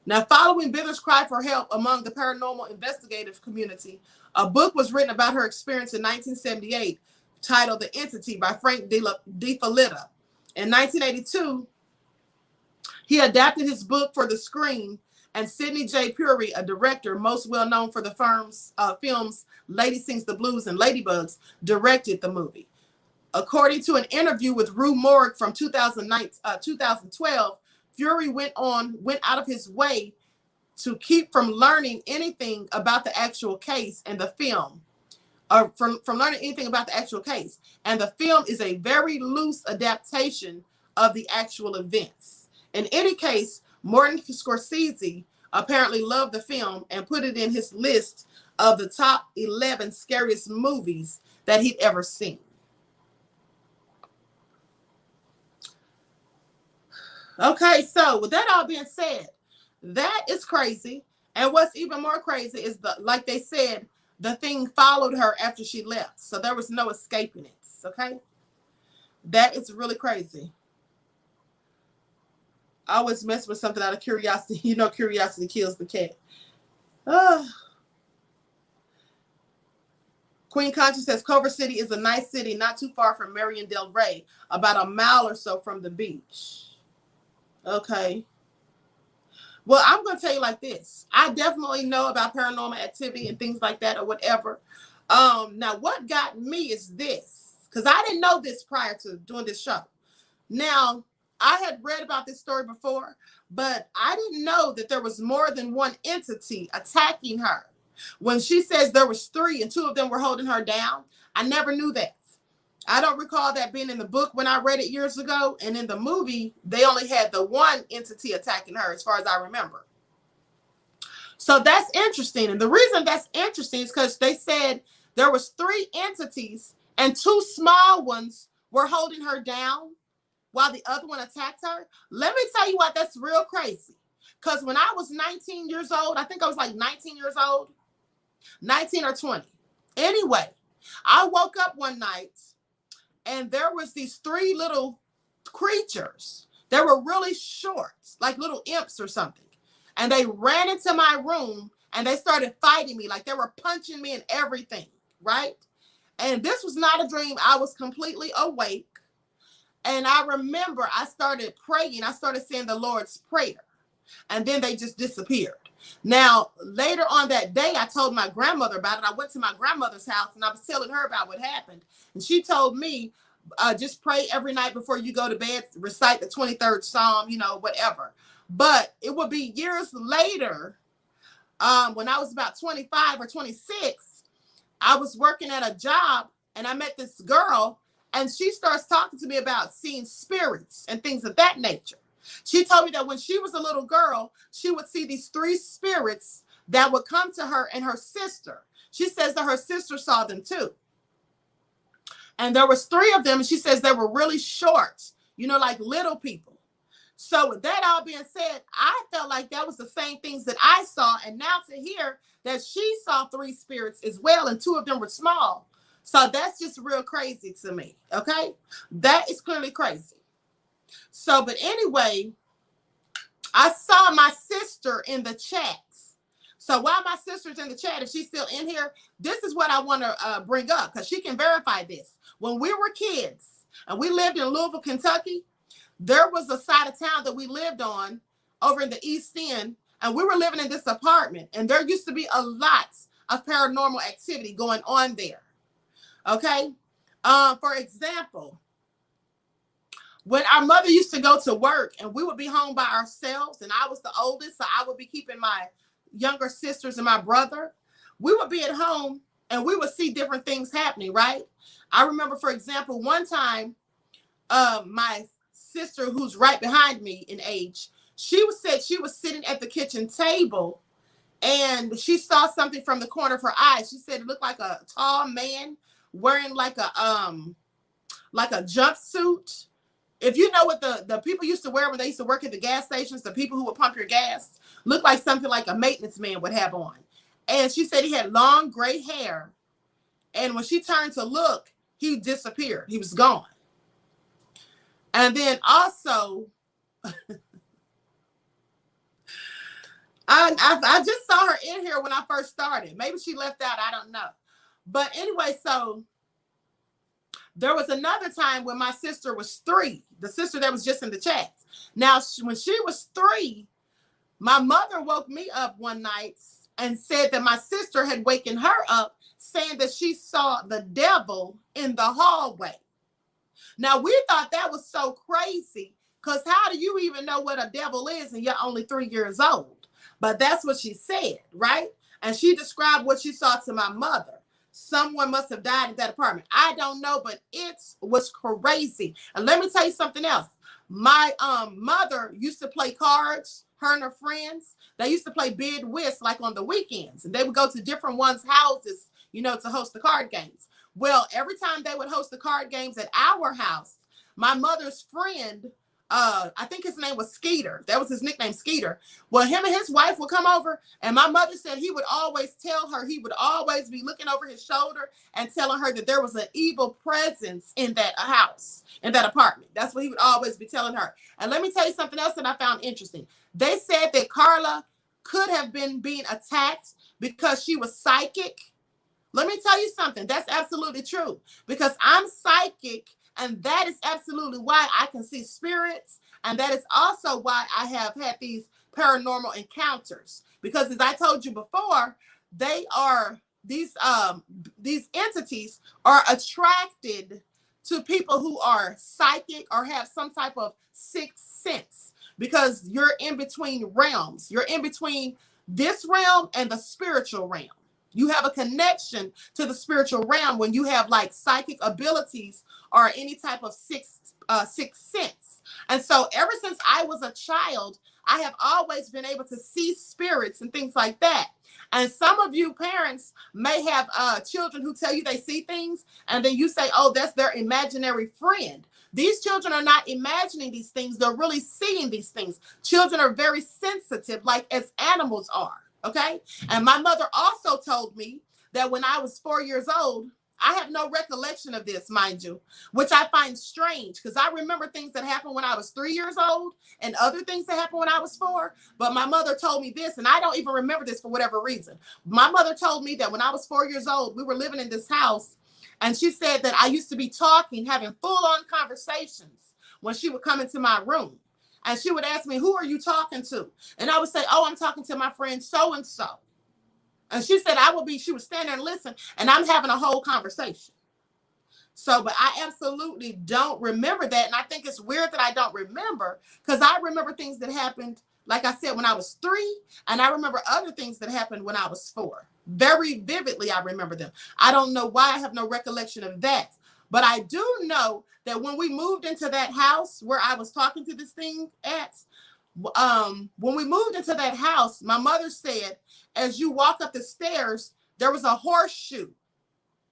Now, following Bither's cry for help among the paranormal investigative community, a book was written about her experience in 1978 titled The Entity by Frank De Felitta. In 1982, he adapted his book for the screen, and Sidney J. Puri, a director most well known for the films Lady Sings the Blues and Ladybugs, directed the movie. According to an interview with Rue Morgue from 2012, Fury went out of his way to keep from learning anything about the actual case and the film, or from learning anything about the actual case. And the film is a very loose adaptation of the actual events. In any case, Martin Scorsese apparently loved the film and put it in his list of the top 11 scariest movies that he'd ever seen. Okay, so with that all being said, that is crazy. And what's even more crazy is, like they said, the thing followed her after she left. So there was no escaping it. Okay? That is really crazy. I always mess with something out of curiosity. You know, curiosity kills the cat. Queen Conscious says Culver City is a nice city, not too far from Marion Del Rey, about a mile or so from the beach. Okay. Well, I'm going to tell you like this. I definitely know about paranormal activity and things like that or whatever. Now, what got me is this, because I didn't know this prior to doing this show. Now, I had read about this story before, but I didn't know that there was more than one entity attacking her. When she says there was 3 and 2 of them were holding her down, I never knew that. I don't recall that being in the book when I read it years ago. And in the movie, they only had the one entity attacking her as far as I remember. So that's interesting. And the reason that's interesting is because they said there was 3 entities and 2 small ones were holding her down while the other one attacked her. Let me tell you what, that's real crazy. Because when I was 19 years old, I think I was like 19 years old, 19 or 20. Anyway, I woke up one night and there was these 3 little creatures. They were really short, like little imps or something. And they ran into my room and they started fighting me. Like they were punching me and everything, right? And this was not a dream. I was completely awake. And I remember I started praying. I started saying the Lord's Prayer. And then they just disappeared. Now, later on that day, I told my grandmother about it. I went to my grandmother's house and I was telling her about what happened. And she told me, just pray every night before you go to bed, recite the 23rd Psalm, you know, whatever. But it would be years later, when I was about 25 or 26, I was working at a job and I met this girl and she starts talking to me about seeing spirits and things of that nature. She told me that when she was a little girl, she would see these 3 spirits that would come to her and her sister. She says that her sister saw them too. And there was 3 of them. And she says they were really short, you know, like little people. So with that all being said, I felt like that was the same things that I saw. And now to hear that she saw 3 spirits as well, and 2 of them were small. So that's just real crazy to me. Okay. That is clearly crazy. So, but anyway, I saw my sister in the chat. So while my sister's in the chat, if she's still in here, this is what I want to bring up because she can verify this. When we were kids and we lived in Louisville, Kentucky, there was a side of town that we lived on over in the East End, and we were living in this apartment, and there used to be a lot of paranormal activity going on there. Okay. For example, when our mother used to go to work and we would be home by ourselves, and I was the oldest, so I would be keeping my younger sisters and my brother, we would be at home and we would see different things happening, right? I remember, for example, one time, my sister, who's right behind me in age, she was sitting at the kitchen table and she saw something from the corner of her eye. She said it looked like a tall man wearing like a jumpsuit. If you know what the people used to wear when they used to work at the gas stations, the people who would pump your gas, looked like something like a maintenance man would have on. And she said he had long gray hair. And when she turned to look, he disappeared. He was gone. And then also, I just saw her in here when I first started. Maybe she left out. I don't know. But anyway, so there was another time when my sister was 3, the sister that was just in the chat. Now, when she was 3, my mother woke me up one night and said that my sister had waken her up saying that she saw the devil in the hallway. Now, we thought that was so crazy because how do you even know what a devil is and you're only 3 years old? But that's what she said, right? And she described what she saw to my mother. Someone must have died in that apartment. I don't know, but it was crazy. And let me tell you something else. My mother used to play cards, her and her friends. They used to play bid whist like on the weekends. And they would go to different ones' houses, you know, to host the card games. Well, every time they would host the card games at our house, my mother's friend, I think his name was Skeeter. That was his nickname, Skeeter. Well, him and his wife would come over, and my mother said he would always tell her, he would always be looking over his shoulder and telling her that there was an evil presence in that house, in that apartment. That's what he would always be telling her. And let me tell you something else that I found interesting. They said that Carla could have been being attacked because she was psychic. Let me tell you something. That's absolutely true, because I'm psychic, and that is absolutely why I can see spirits. And that is also why I have had these paranormal encounters, because as I told you before, they are these entities are attracted to people who are psychic or have some type of sixth sense, because you're in between realms. You're in between this realm and the spiritual realm. You have a connection to the spiritual realm when you have like psychic abilities or any type of sixth sense. And so ever since I was a child, I have always been able to see spirits and things like that. And some of you parents may have children who tell you they see things, and then you say, oh, that's their imaginary friend. These children are not imagining these things. They're really seeing these things. Children are very sensitive, like as animals are. Okay. And my mother also told me that when I was 4 years old, I have no recollection of this, mind you, which I find strange, because I remember things that happened when I was 3 years old and other things that happened when I was 4. But my mother told me this, and I don't even remember this for whatever reason. My mother told me that when I was 4 years old, we were living in this house, and she said that I used to be talking, having full-on conversations when she would come into my room. And she would ask me, who are you talking to? And I would say, oh, I'm talking to my friend so-and-so. And she said, she would stand there and listen, and I'm having a whole conversation. So, but I absolutely don't remember that. And I think it's weird that I don't remember, because I remember things that happened, like I said, when I was 3, and I remember other things that happened when I was 4. Very vividly, I remember them. I don't know why I have no recollection of that. But I do know that when we moved into that house where I was talking to this thing at, when we moved into that house, my mother said, as you walk up the stairs, there was a horseshoe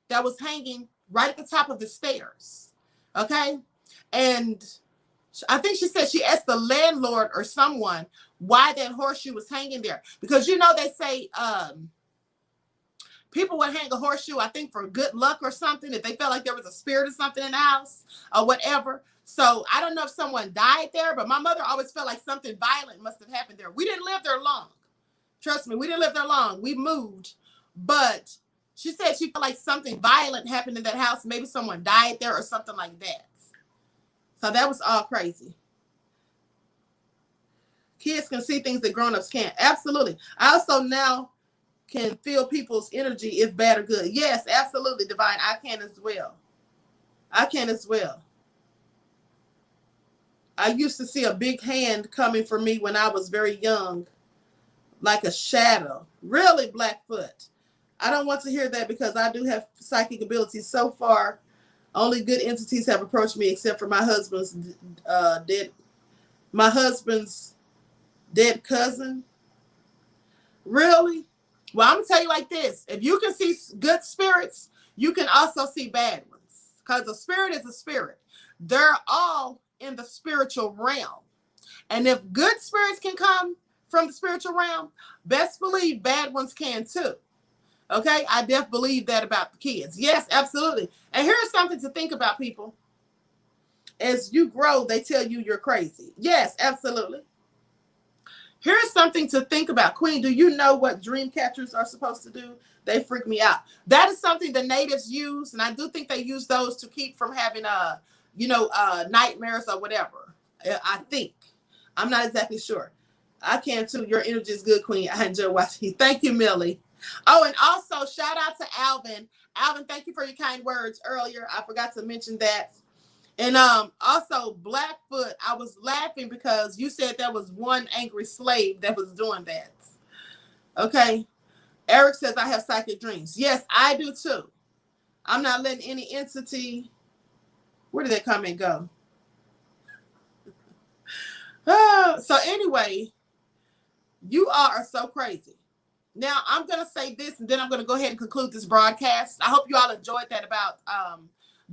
that was hanging right at the top of the stairs. Okay. And I think she said she asked the landlord or someone why that horseshoe was hanging there. Because, you know, they say people would hang a horseshoe, I think, for good luck or something, if they felt like there was a spirit or something in the house or whatever. So I don't know if someone died there, but my mother always felt like something violent must have happened there. We didn't live there long. Trust me, we didn't live there long. We moved. But she said she felt like something violent happened in that house. Maybe someone died there or something like that. So that was all crazy. Kids can see things that grown-ups can't. Absolutely. I also now can feel people's energy, if bad or good. Yes, absolutely, Divine. I can as well. I can as well. I used to see a big hand coming for me when I was very young, like a shadow. Really, Blackfoot. I don't want to hear that, because I do have psychic abilities. So far, only good entities have approached me, except for my husband's dead cousin. Really? Well, I'm gonna tell you like this: if you can see good spirits, you can also see bad ones, because a spirit is a spirit. They're all in the spiritual realm. And if good spirits can come from the spiritual realm, best believe bad ones can too. Okay, I definitely believe that about the kids. Yes, absolutely. And here's something to think about, people. As you grow, they tell you you're crazy. Yes, absolutely. Here's something to think about. Queen, do you know what dream catchers are supposed to do? They freak me out. That is something the natives use, and I do think they use those to keep from having nightmares or whatever. I think. I'm not exactly sure. I can too. Your energy is good, Queen. I enjoy watching you. Thank you, Millie. Oh, and also shout out to Alvin. Alvin, thank you for your kind words earlier. I forgot to mention that. And also Blackfoot, I was laughing because you said there was one angry slave that was doing that. Okay. Eric says I have psychic dreams. Yes, I do too. I'm not letting any entity. Where did that comment go? So anyway, you all are so crazy. Now I'm gonna say this, and then I'm gonna go ahead and conclude this broadcast. I hope you all enjoyed that about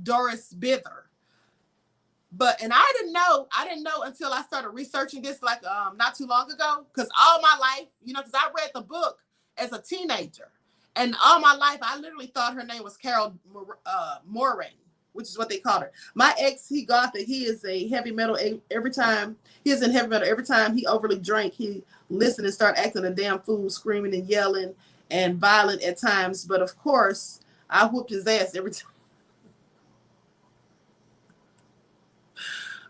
Doris Bither. And I didn't know until I started researching this not too long ago, because all my life, because I read the book as a teenager, and all my life I literally thought her name was Carol Moraine, which is what they called her. My ex, he gothic. He is a heavy metal. Every time he overly drank, he listened and started acting a damn fool, screaming and yelling and violent at times. But of course, I whooped his ass every time.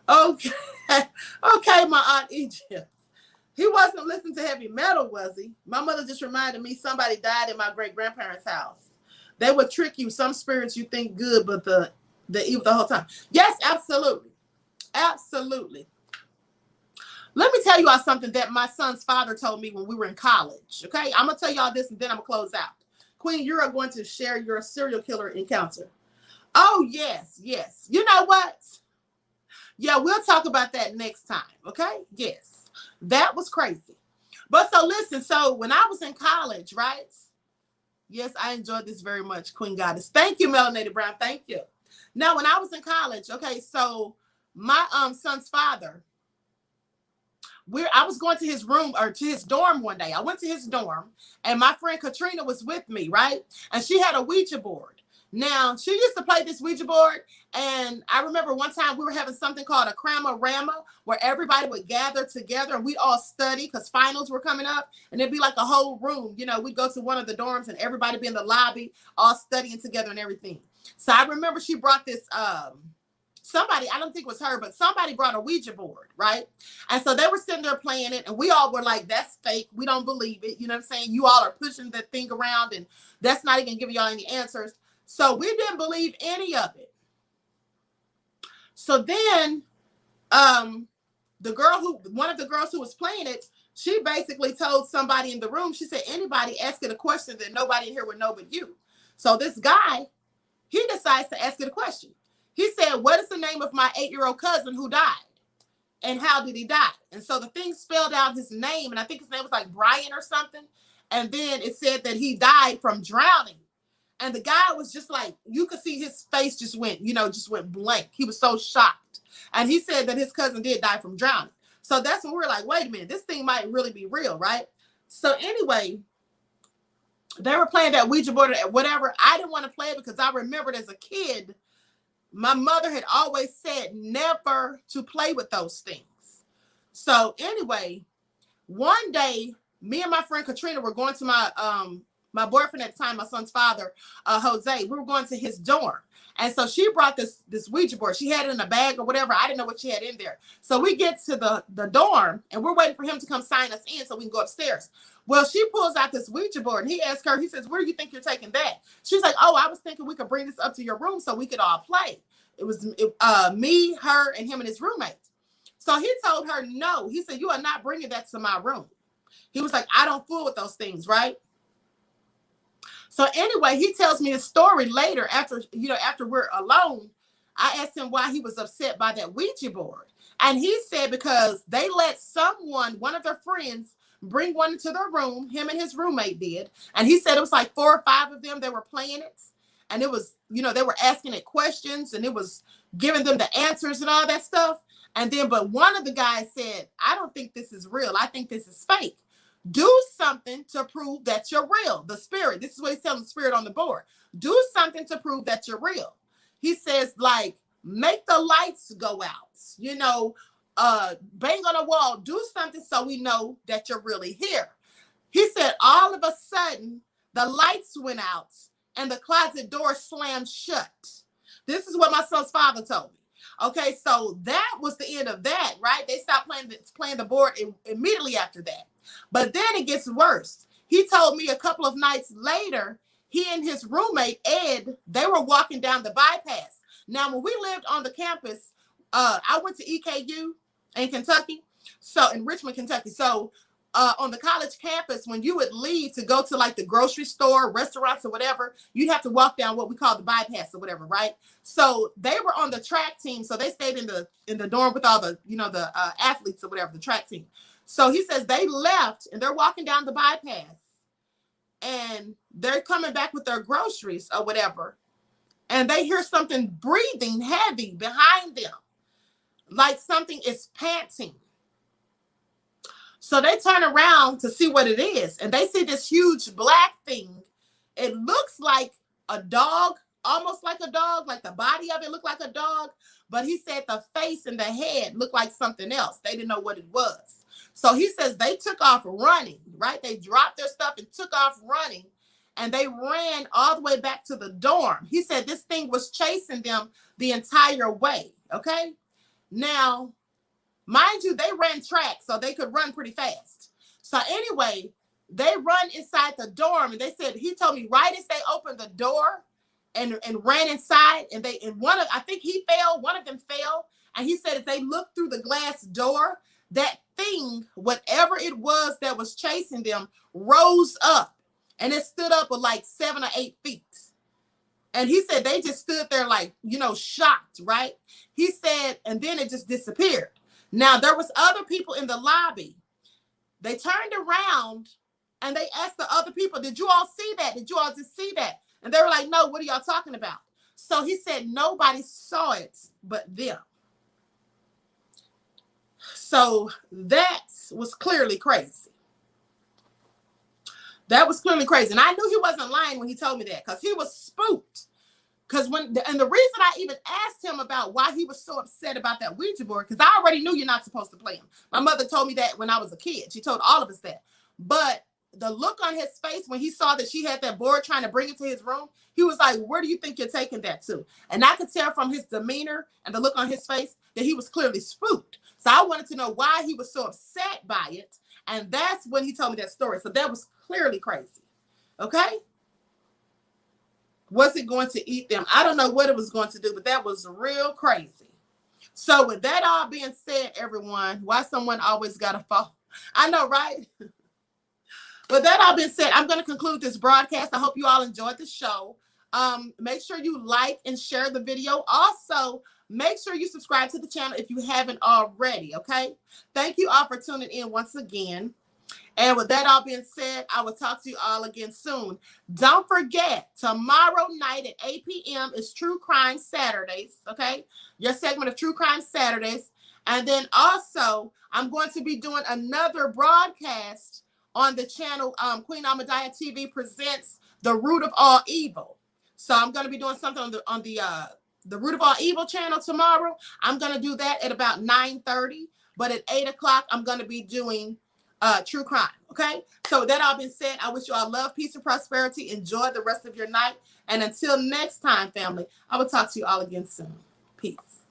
Okay. Okay, my Aunt Egypt. He wasn't listening to heavy metal, was he? My mother just reminded me somebody died in my great-grandparents' house. They would trick you. Some spirits you think good, but the evil the whole time. Yes, absolutely. Absolutely. Let me tell you all something that my son's father told me when we were in college. Okay, I'm going to tell y'all this and then I'm going to close out. Queen, you're going to share your serial killer encounter. Oh, yes, yes. You know what? Yeah, we'll talk about that next time. Okay, yes. That was crazy. But so listen, so when I was in college, right? Yes, I enjoyed this very much, Queen Goddess. Thank you, Melanated Brown. Thank you. Now, when I was in college, okay, so my son's father, I was going to his room or to his dorm one day. I went to his dorm and my friend Katrina was with me, right? And she had a Ouija board. Now, she used to play this Ouija board. And I remember one time we were having something called a Rama, where everybody would gather together and we all study because finals were coming up. And it'd be like a whole room. You know, we'd go to one of the dorms and everybody be in the lobby, all studying together and everything. So I remember she brought this, somebody, I don't think it was her, but somebody brought a Ouija board, right? And so they were sitting there playing it and we all were like, that's fake. We don't believe it. You know what I'm saying? You all are pushing that thing around and that's not even giving y'all any answers. So we didn't believe any of it. So then one of the girls who was playing it, she basically told somebody in the room, she said, anybody asking a question that nobody in here would know but you. So this guy, he decides to ask it a question. He said, what is the name of my 8-year-old cousin who died? And how did he die? And so the thing spelled out his name, and I think his name was like Brian or something. And then it said that he died from drowning. And the guy was just like, you could see his face just went blank. He was so shocked. And he said that his cousin did die from drowning. So that's when we were like, wait a minute, this thing might really be real, right? So anyway, they were playing that Ouija board or whatever. I didn't want to play it because I remembered as a kid, my mother had always said never to play with those things. So anyway, one day, me and my friend Katrina were going to my boyfriend at the time, my son's father, Jose, we were going to his dorm. And so she brought this Ouija board. She had it in a bag or whatever. I didn't know what she had in there. So we get to the dorm and we're waiting for him to come sign us in so we can go upstairs. Well, she pulls out this Ouija board and he asks her, he says, where do you think you're taking that? She's like, oh, I was thinking we could bring this up to your room so we could all play. It was me, her, and him and his roommate. So he told her no. He said, you are not bringing that to my room. He was like, I don't fool with those things, right? So anyway, he tells me a story later after we're alone. I asked him why he was upset by that Ouija board. And he said because they let one of their friends, bring one into their room. Him and his roommate did. And he said it was like 4 or 5 of them that were playing it. And it was, they were asking it questions and it was giving them the answers and all that stuff. And then, but one of the guys said, I don't think this is real. I think this is fake. Do something to prove that you're real. The spirit, this is what he's telling the spirit on the board. Do something to prove that you're real. He says, like, make the lights go out, bang on a wall, do something so we know that you're really here. He said, all of a sudden, the lights went out and the closet door slammed shut. This is what my son's father told me. Okay, so that was the end of that, right? They stopped playing the board immediately after that. But then it gets worse. He told me a couple of nights later, he and his roommate, Ed, they were walking down the bypass. Now, when we lived on the campus, I went to EKU in Kentucky, so in Richmond, Kentucky. So on the college campus, when you would leave to go to like the grocery store, restaurants or whatever, you'd have to walk down what we call the bypass or whatever, right? So they were on the track team. So they stayed in the dorm with all the, the athletes or whatever, the track team. So he says they left and they're walking down the bypass and they're coming back with their groceries or whatever. And they hear something breathing heavy behind them, like something is panting. So they turn around to see what it is. And they see this huge black thing. It looks like a dog, almost like a dog, like the body of it looked like a dog. But he said the face and the head looked like something else. They didn't know what it was. So he says they took off running, right? They dropped their stuff and took off running, and they ran all the way back to the dorm. He said this thing was chasing them the entire way, okay? Now, mind you, they ran track, so they could run pretty fast. So anyway, they run inside the dorm, and they said, he told me right as they opened the door and ran inside, and I think he fell, one of them fell, and he said if they looked through the glass door, that thing, whatever it was that was chasing them, rose up, and it stood up with like 7 or 8 feet. And he said they just stood there like, shocked, right? He said, and then it just disappeared. Now, there was other people in the lobby. They turned around and they asked the other people, did you all see that? Did you all just see that? And they were like, no, what are y'all talking about? So he said nobody saw it but them. So that was clearly crazy. That was clearly crazy. And I knew he wasn't lying when he told me that, because he was spooked. And the reason I even asked him about why he was so upset about that Ouija board, because I already knew you're not supposed to play them. My mother told me that when I was a kid. She told all of us that. But the look on his face when he saw that she had that board trying to bring it to his room, he was like, where do you think you're taking that to? And I could tell from his demeanor and the look on his face that he was clearly spooked. So I wanted to know why he was so upset by it. And that's when he told me that story. So that was clearly crazy. Okay? Was it going to eat them? I don't know what it was going to do, but that was real crazy. So with that all being said, everyone, why someone always got to fall? I know, right? With that all being said, I'm going to conclude this broadcast. I hope you all enjoyed the show. Make sure you like and share the video. Also, make sure you subscribe to the channel if you haven't already, okay? Thank you all for tuning in once again. And with that all being said, I will talk to you all again soon. Don't forget, tomorrow night at 8 p.m. is True Crime Saturdays, okay? Your segment of True Crime Saturdays. And then also, I'm going to be doing another broadcast on the channel, Queen Ahmadiyyah TV presents The Root of All Evil. So I'm going to be doing something on the Root of All Evil channel tomorrow. I'm going to do that at about 9:30. But at 8 o'clock, I'm going to be doing True Crime. Okay. So with that all being said, I wish you all love, peace, and prosperity. Enjoy the rest of your night. And until next time, family, I will talk to you all again soon. Peace.